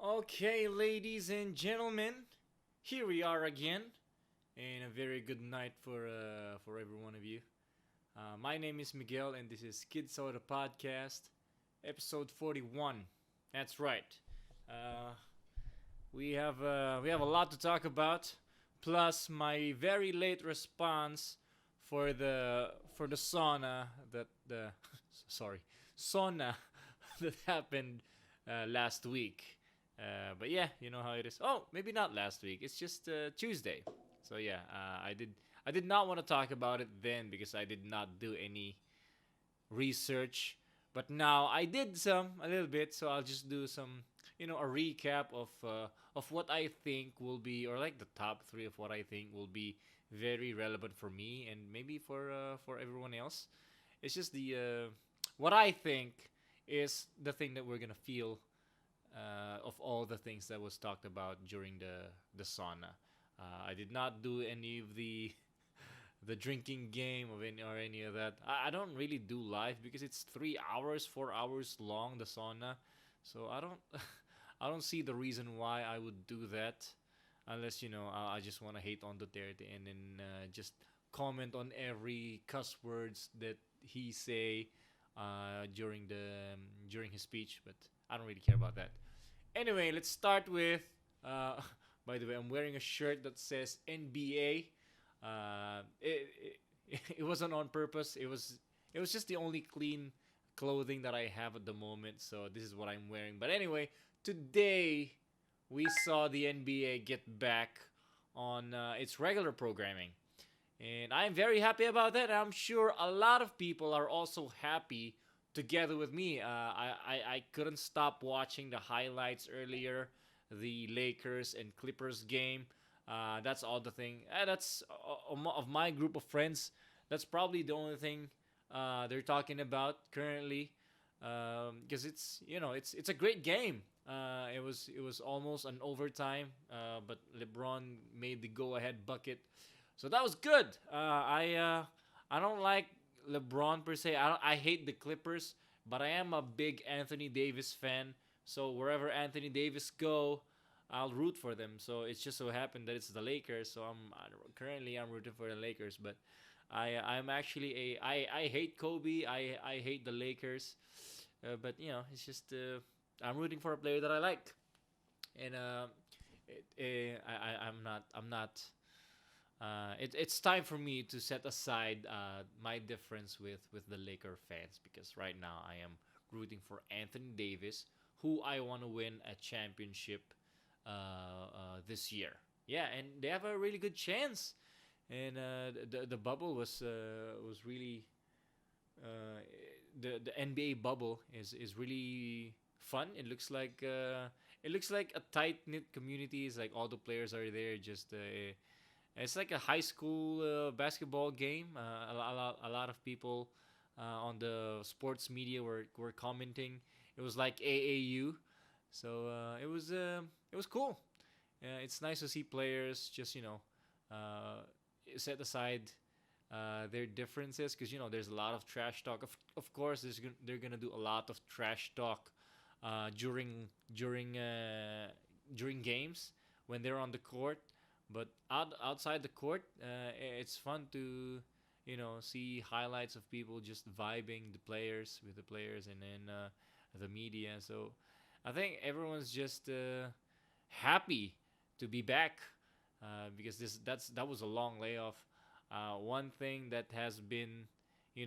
Okay, ladies and gentlemen, here we are again, and a very good night for every one of you. My name is Miguel, and this is Schizo the podcast, episode 41. That's right. Uh, we have a lot to talk about, plus my very late response for the sauna that the sorry sauna that happened last week. But yeah, you know how it is. Oh, maybe not last week. It's just Tuesday. So yeah, I did not want to talk about it then because I did not do any research. But now I did a little bit. So I'll just do a recap of what I think will be, or like the top three of what I think will be very relevant for me and maybe for everyone else. It's just the what I think is the thing that we're gonna feel of all the things that was talked about during the sauna. I did not do any of the drinking game of any of that. I don't really do live because it's 3 hours, 4 hours long the sauna, so I don't I don't see the reason why I would do that unless I just want to hate on Duterte and then just comment on every cuss words that he say during his speech, but I don't really care about that. Anyway, let's start with. Uh, by the way, I'm wearing a shirt that says NBA. It wasn't on purpose. It was just the only clean clothing that I have at the moment, so this is what I'm wearing. But anyway, today we saw the NBA get back on its regular programming, and I'm very happy about that. I'm sure a lot of people are also happy together with me. I couldn't stop watching the highlights earlier, the Lakers and Clippers game. That's all the thing. That's of my group of friends. That's probably the only thing they're talking about currently, because it's a great game. It was almost an overtime, but LeBron made the go ahead bucket, so that was good. I don't like LeBron per se. I hate the Clippers, but I am a big Anthony Davis fan. So wherever Anthony Davis go, I'll root for them. So it's just so happened that it's the Lakers. So I'm rooting for the Lakers, but I'm actually I hate Kobe. I hate the Lakers, but it's just I'm rooting for a player that I like, and I'm not it's time for me to set aside my difference with the Laker fans, because right now I am rooting for Anthony Davis, who I want to win a championship this year. Yeah, and they have a really good chance. And the bubble was really uh, the NBA bubble is really fun. It looks like a tight knit community. It's like all the players are there. Just it's like a high school basketball game. A lot of people on the sports media were commenting. It was like AAU, so it was cool. It's nice to see players just uh, set aside their differences, because there's a lot of trash talk. Of course, they're gonna do a lot of trash talk during games when they're on the court, but outside the court, it's fun to see highlights of people just vibing with the players, and then the media. So I think everyone's just happy to be back, because that was a long layoff. One thing that has been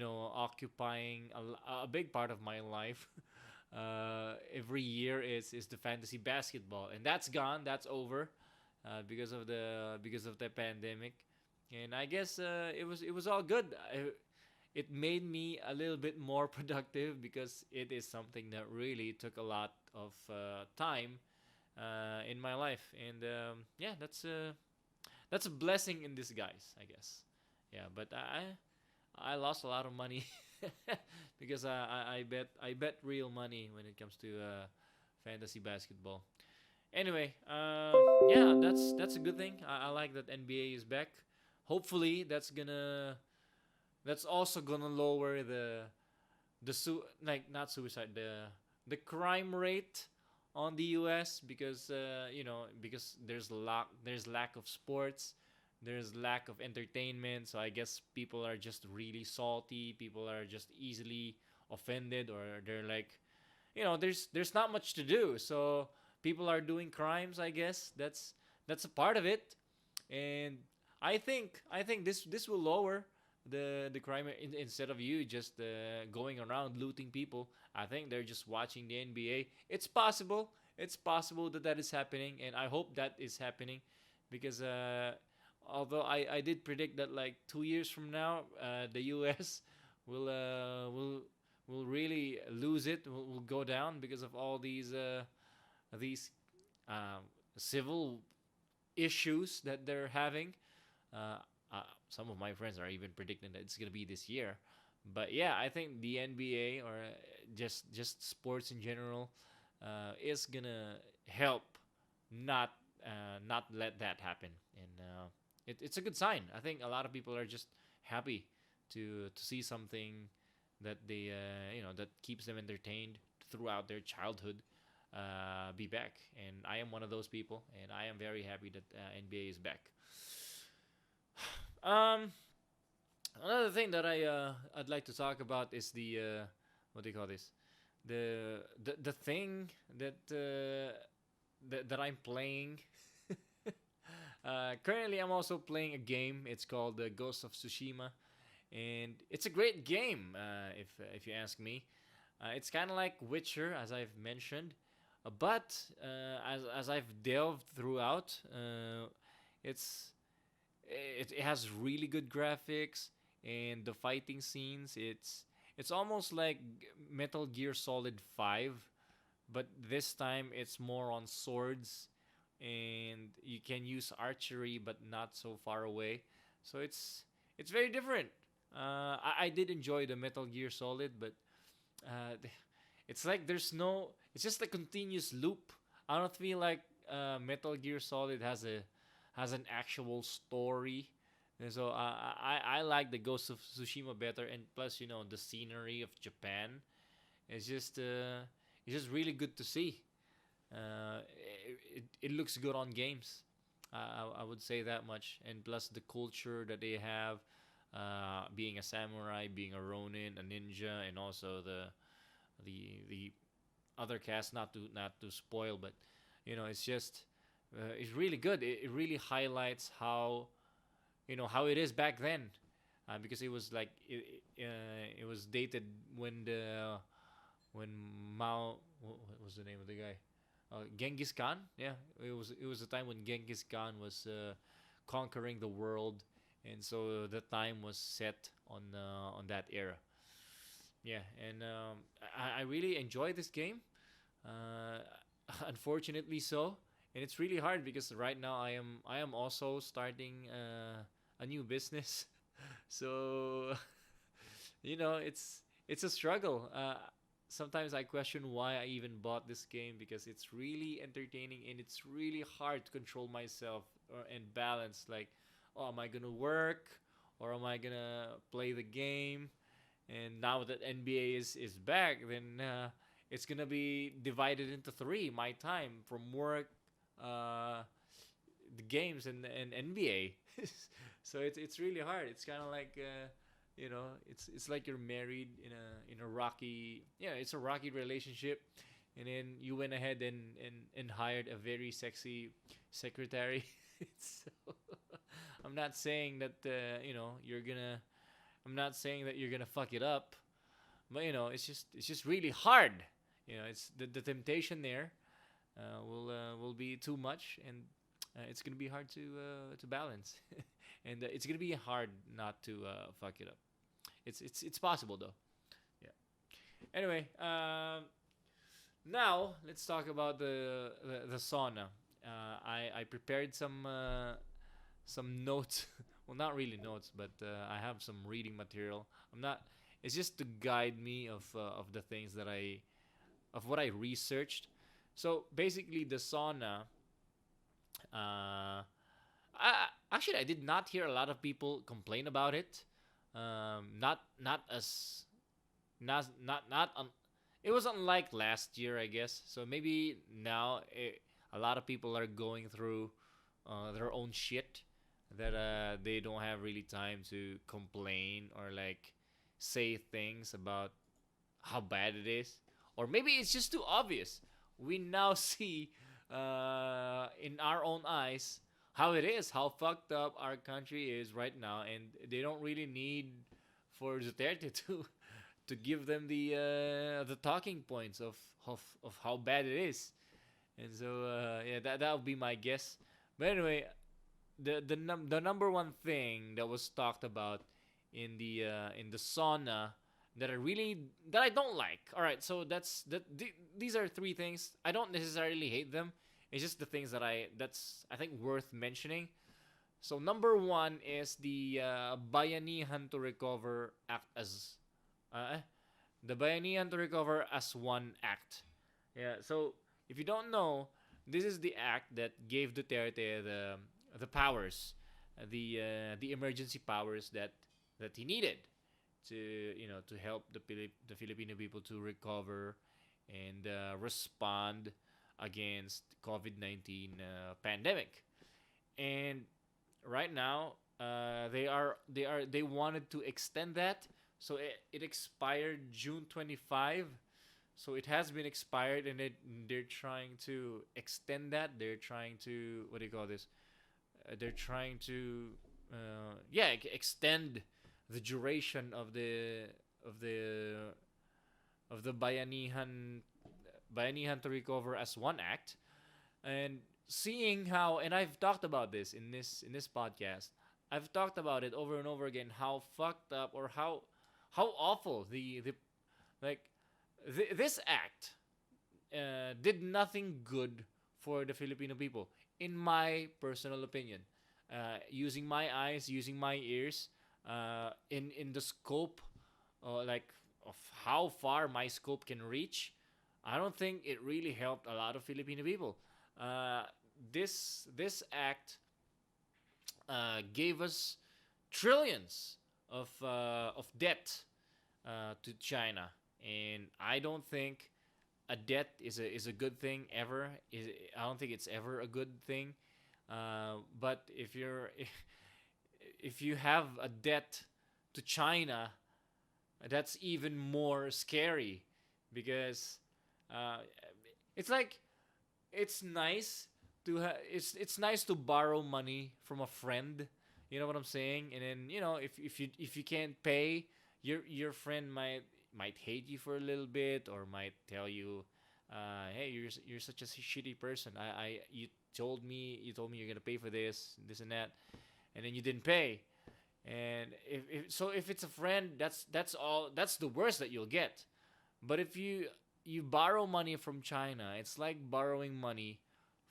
occupying a big part of my life every year is the fantasy basketball, and that's gone. That's over because of the pandemic, and I guess it was all good. It made me a little bit more productive because it is something that really took a lot of time in my life, and yeah, that's a blessing in disguise, I guess. Yeah, but I lost a lot of money because I bet real money when it comes to fantasy basketball. Anyway, yeah, that's a good thing. I like that NBA is back. Hopefully, that's also gonna lower the like not suicide, the crime rate on the US because because there's lack of sports, there's lack of entertainment. So I guess people are just really salty. People are just easily offended, or they're like, there's not much to do. So people are doing crimes. I guess that's a part of it, and I think this will lower the crime instead of you just going around looting people. I think they're just watching the NBA. It's possible. It's possible that that is happening, and I hope that is happening because although I did predict that like 2 years from now, the U.S. will will really lose it. Will go down because of all these um, civil issues that they're having. Uh, some of my friends are even predicting that it's gonna be this year. But yeah, I think the NBA or just sports in general is gonna help not not let that happen, and it's a good sign. I think a lot of people are just happy to see something that they that keeps them entertained throughout their childhood be back, and I am one of those people, and I am very happy that NBA is back. Um, Another thing that I'd like to talk about is the what do you call this? The thing that I'm playing. Currently, I'm also playing a game. It's called Ghost of Tsushima, and it's a great game. If you ask me, it's kind of like Witcher, as I've mentioned, but as I've delved throughout, it's it has really good graphics, and the fighting scenes. It's almost like Metal Gear Solid 5, but this time it's more on swords, and you can use archery but not so far away. So it's very different. I did enjoy the Metal Gear Solid, but it's like there's no. It's just a continuous loop. I don't feel like Metal Gear Solid has an actual story. And so I like the Ghost of Tsushima better, and plus the scenery of Japan. It's just it's just really good to see. It looks good on games. I would say that much, and plus the culture that they have, being a samurai, being a ronin, a ninja, and also the other cast. Not to spoil, but it's just it's really good. It really highlights how how it is back then, because it was like it was dated when Mao, what was the name of the guy? Genghis Khan. Yeah, it was a time when Genghis Khan was conquering the world, and so the time was set on that era. Yeah, and I really enjoy this game. Uh, Unfortunately, so, and it's really hard because right now I am also starting a new business, so it's a struggle. Sometimes I question why I even bought this game because it's really entertaining and it's really hard to control myself and balance. Like, oh, am I gonna work or am I gonna play the game? And now that NBA is back, then it's gonna be divided into three. My time from work, uh, the games, and NBA. So it's really hard. It's kind of like it's like you're married in a rocky, yeah, it's a rocky relationship, and then you went ahead and hired a very sexy secretary. So I'm not saying that you're gonna. I'm not saying that you're gonna fuck it up, but it's just really hard. It's the temptation there will be too much, and it's gonna be hard to balance, and it's gonna be hard not to fuck it up. It's possible though. Yeah. Anyway, now let's talk about the sauna. I prepared some notes. Well, not really notes, but I have some reading material. I'm not. It's just to guide me of the things that of what I researched. So basically, the sauna. Actually, I did not hear a lot of people complain about it. Not as not it wasn't like last year, I guess. So maybe now a lot of people are going through their own shit that they don't have really time to complain or like say things about how bad it is, or maybe it's just too obvious. We now see in our own eyes how it is, how fucked up our country is right now, and they don't really need for Duterte to give them the talking points of how bad it is. And so yeah, that would be my guess. But anyway, the number one thing that was talked about in the sauna that I don't like. All right, so these are three things. I don't necessarily hate them. It's just the things that's I think worth mentioning. So number one is the Bayanihan to Recover Act as uh, the Bayanihan to Recover as One Act. Yeah. So if you don't know, this is the act that gave Duterte the powers, the emergency powers that he needed to to help the Filipino people to recover and respond against COVID-19 pandemic. And right now, they wanted to extend that, so it expired June 25. So it has been expired, and they're trying to extend that. They're trying to, what do you call this? They're trying to extend the duration of the of the Bayanihan to Recover as One Act. And seeing how, and I've talked about this in this podcast, I've talked about it over and over again, how fucked up or how awful the like this act did nothing good for the Filipino people, in my personal opinion. Using my eyes, using my ears, in the scope, like of how far my scope can reach, I don't think it really helped a lot of Filipino people. Uh, this act gave us trillions of debt to China, and I don't think a debt is a good thing ever. I don't think it's ever a good thing. But if you have a debt to China, that's even more scary, because uh, it's like it's nice it's nice to borrow money from a friend. You know what I'm saying? And then if you can't pay, your friend might hate you for a little bit, or might tell you, "Hey, you're such a shitty person. I you told me you're gonna pay for this and that, and then you didn't pay." And if it's a friend, that's the worst that you'll get. But if you borrow money from China, it's like borrowing money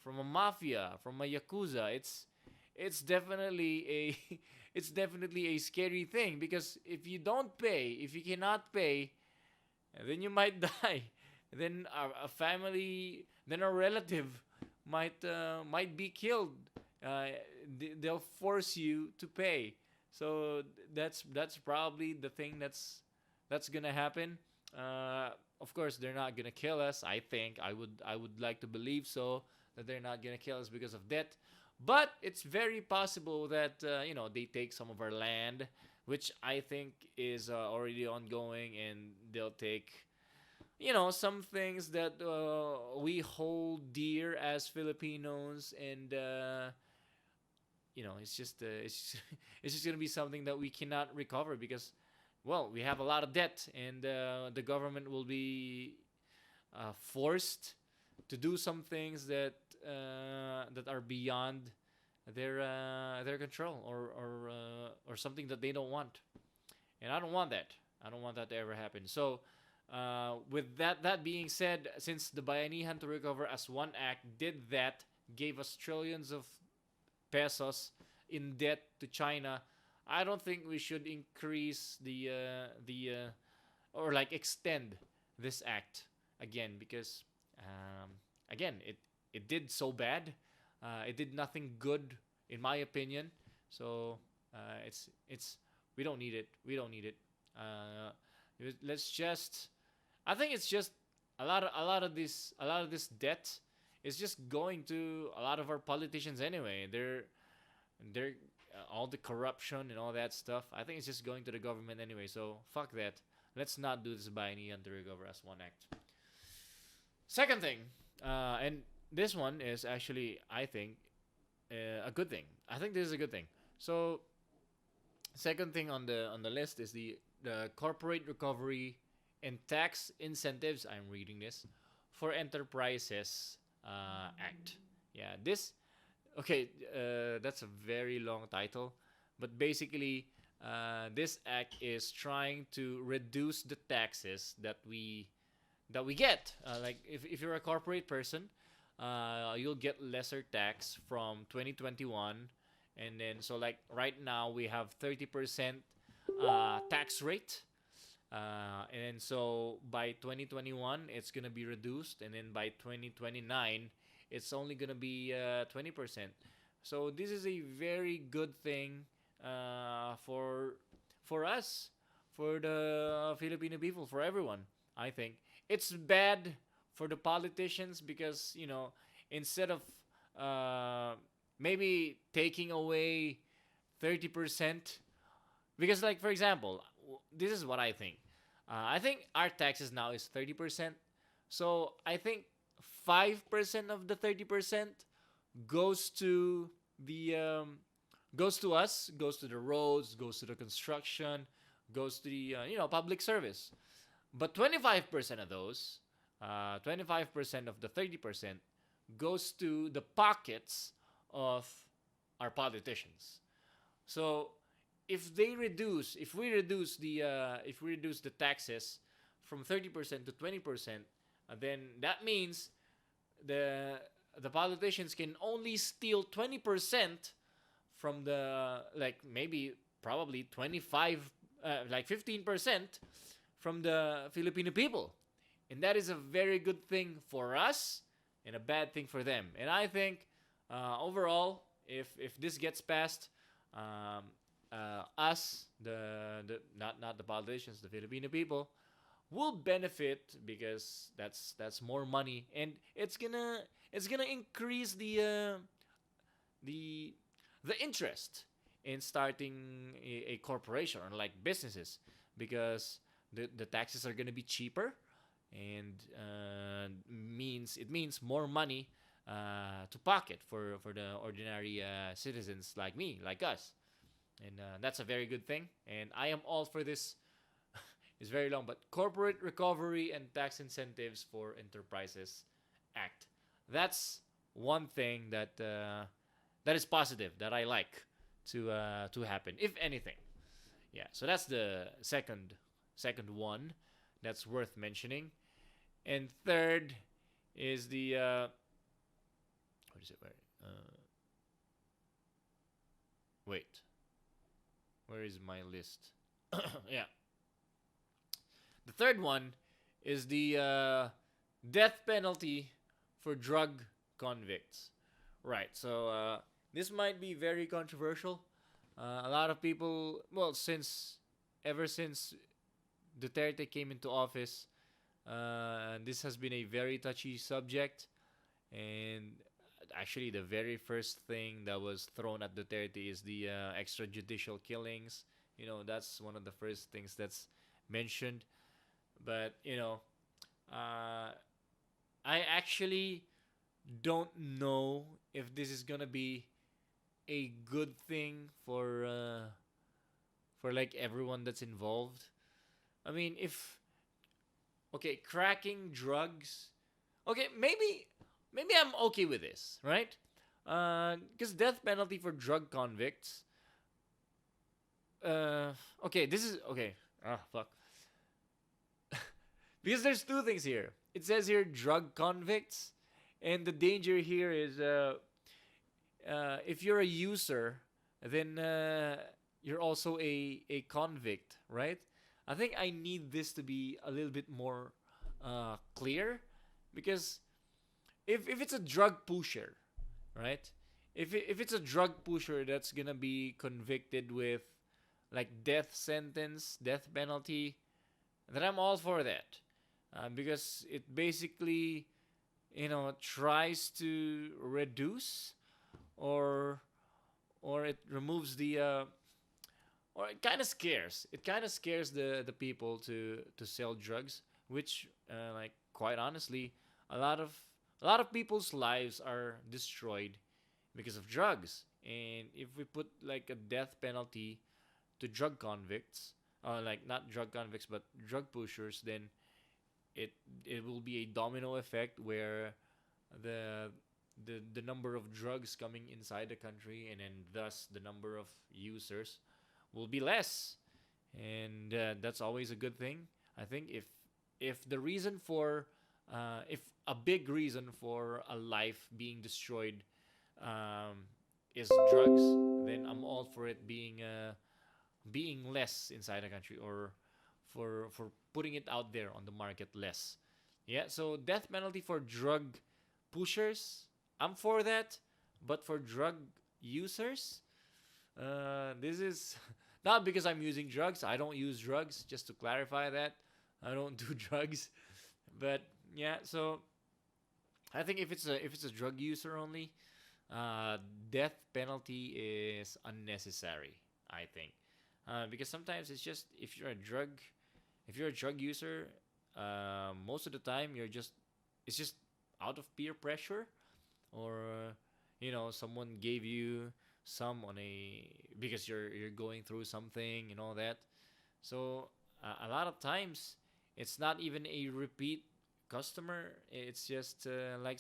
from a mafia, from a yakuza. It's definitely a it's definitely a scary thing, because if you don't pay, if you cannot pay, then you might die. Then a family, then a relative might be killed. They'll force you to pay. So that's probably the thing that's gonna happen. Of course, they're not gonna kill us. I think I would like to believe so, that they're not gonna kill us because of debt, but it's very possible that they take some of our land, which I think is already ongoing, and they'll take some things that we hold dear as Filipinos, and it's it's just gonna be something that we cannot recover, because, well, we have a lot of debt, and the government will be forced to do some things that are beyond their control, or something that they don't want, and I don't want that. I don't want that to ever happen. So, with that being said, since the Bayanihan to Recover as One Act did that, gave us trillions of pesos in debt to China, I don't think we should increase or like extend this act again, because again, it did so bad. It did nothing good, in my opinion. So it's we don't need it. We don't need it. Let's just. I think it's just a lot of this debt is just going to a lot of our politicians anyway. They're all the corruption and all that stuff. I think it's just going to the government anyway. So fuck that. Let's not do this by any under recover as one act. Second thing, and this one is actually, I think, a good thing. I think this is a good thing. So, second thing on the list is the corporate recovery and tax incentives. I'm reading this for enterprises act. Yeah, this. Okay, that's a very long title, but basically, this act is trying to reduce the taxes that we get. Like if you're a corporate person, you'll get lesser tax from 2021, and then so like right now we have 30% tax rate, and so by 2021 it's gonna be reduced, and then by 2029 it's only gonna be 20%. So this is a very good thing for us, for the Filipino people, for everyone. I think it's bad for the politicians because instead of maybe taking away 30%, because like for example, this is what I think. I think our taxes now is 30%. So I think 5% of the 30% goes to the goes to us, goes to the roads, goes to the construction, goes to the public service. But 25% of those, 25% of the 30% goes to the pockets of our politicians. So if we reduce the taxes from 30% to 20%, then that means the politicians can only steal 20% from the like maybe probably 25 like 15% from the Filipino people. And that is a very good thing for us and a bad thing for them. And I think overall, if this gets passed, us, the not the politicians, the Filipino people, will benefit because that's more money, and it's gonna increase the interest in starting a corporation or like businesses, because the taxes are gonna be cheaper, and it means more money to pocket for the ordinary citizens like me, like us. And that's a very good thing, and I am all for this. It's very long, but corporate recovery and tax incentives for enterprises act. That's one thing that is positive, that I like to happen, if anything. Yeah, so that's the second one that's worth mentioning. And third is the what is it? Wait, where is my list? Yeah, the third one is the death penalty for drug convicts. Right. So this might be very controversial. A lot of people, well, ever since Duterte came into office, this has been a very touchy subject. And actually, the very first thing that was thrown at Duterte is the extrajudicial killings. That's one of the first things that's mentioned. But I actually don't know if this is gonna be a good thing for like everyone that's involved. I mean, if okay, cracking drugs, okay, maybe I'm okay with this, right? Because death penalty for drug convicts. Okay, this is okay. Ah, fuck. Because there's two things here. It says here drug convicts, and the danger here is if you're a user, then you're also a convict, right? I think I need this to be a little bit more clear, because if it's a drug pusher, right? If it's a drug pusher that's gonna be convicted with like death sentence, death penalty, then I'm all for that. because it basically tries to reduce or it removes the or it kind of scares the people to sell drugs, which like quite honestly, a lot of people's lives are destroyed because of drugs. And if we put like a death penalty to drug convicts, like not drug convicts but drug pushers, then it will be a domino effect where the the number of drugs coming inside the country, and then thus the number of users will be less. And that's always a good thing. I think if the reason for if a big reason for a life being destroyed is drugs, then I'm all for it being less inside the country, or for putting it out there on the market less. Yeah, so death penalty for drug pushers, I'm for that. But for drug users, this is not because I'm using drugs. I don't use drugs. Just to clarify that, I don't do drugs. But yeah, so I think if it's a drug user only, death penalty is unnecessary. I think because sometimes it's just if you're a drug user, most of the time it's just out of peer pressure, or someone gave you some on a because you're going through something and all that. So a lot of times it's not even a repeat customer. It's just like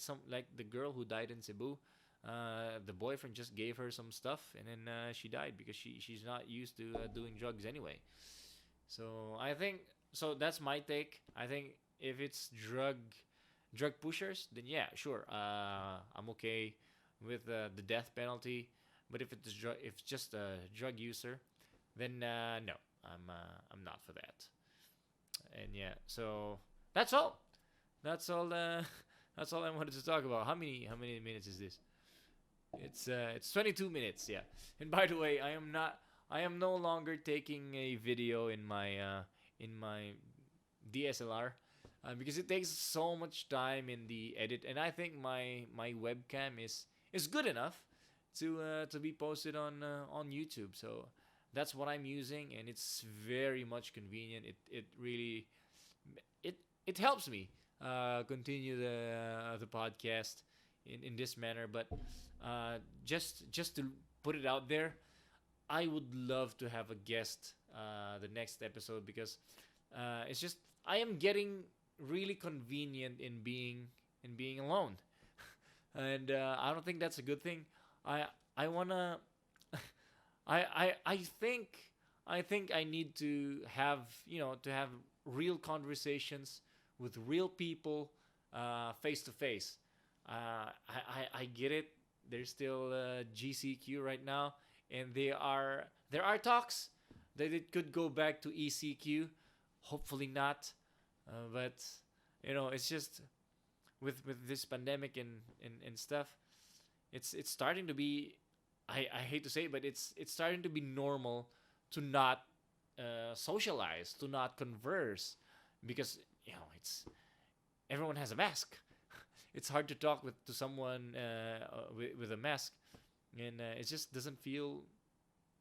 the girl who died in Cebu. The boyfriend just gave her some stuff, and then she died because she's not used to doing drugs anyway. So I think so. That's my take. I think if it's drug pushers, then yeah, sure. I'm okay with the death penalty. But if it's just a drug user, then no, I'm not for that. And yeah, so that's all. That's all. That's all I wanted to talk about. How many minutes is this? It's 22 minutes. Yeah. And by the way, I am no longer taking a video in my DSLR, because it takes so much time in the edit, and I think my webcam is good enough to be posted on YouTube. So that's what I'm using, and it's very much convenient. It really it helps me continue the podcast in this manner. But just to put it out there, I would love to have a guest the next episode, because it's just I am getting really convenient in being alone, and I don't think that's a good thing. I wanna I think I need to have to have real conversations with real people, face to face. I get it. There's still GCQ right now, and there are talks that it could go back to ECQ. Hopefully not, but it's just with this pandemic and stuff. It's starting to be. I hate to say it, but it's starting to be normal to not socialize, to not converse, because it's everyone has a mask. It's hard to talk to someone with a mask, and it just doesn't feel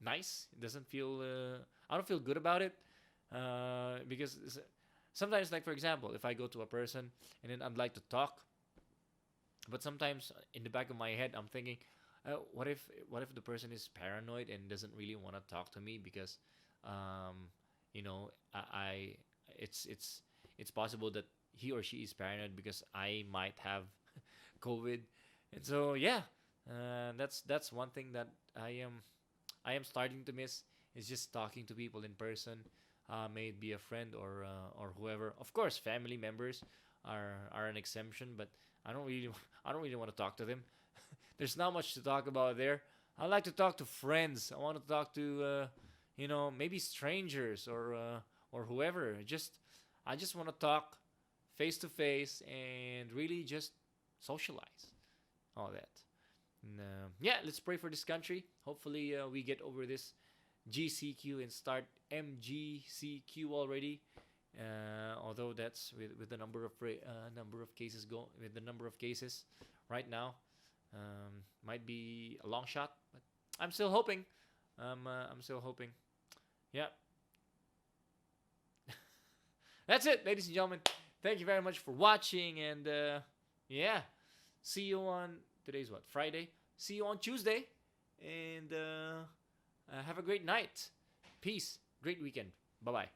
nice. It doesn't feel. I don't feel good about it, because sometimes, like for example, if I go to a person and then I'd like to talk, but sometimes in the back of my head I'm thinking, what if the person is paranoid and doesn't really want to talk to me because, I it's possible that he or she is paranoid because I might have COVID, and so yeah, that's one thing that I am starting to miss, is just talking to people in person, may it be a friend or whoever. Of course, family members are an exemption, but I don't really I don't really want to talk to them. There's not much to talk about there. I like to talk to friends. I want to talk to maybe strangers or whoever. I just want to talk face to face and really just socialize, all that. And, yeah, let's pray for this country. Hopefully, we get over this GCQ and start MGCQ already. Although that's with the number of cases with the number of cases right now, might be a long shot, but I'm still hoping. I'm still hoping. Yeah. That's it, ladies and gentlemen. Thank you very much for watching, and yeah, see you on today's what, Friday. See you on Tuesday, and have a great night. Peace. Great weekend. Bye bye.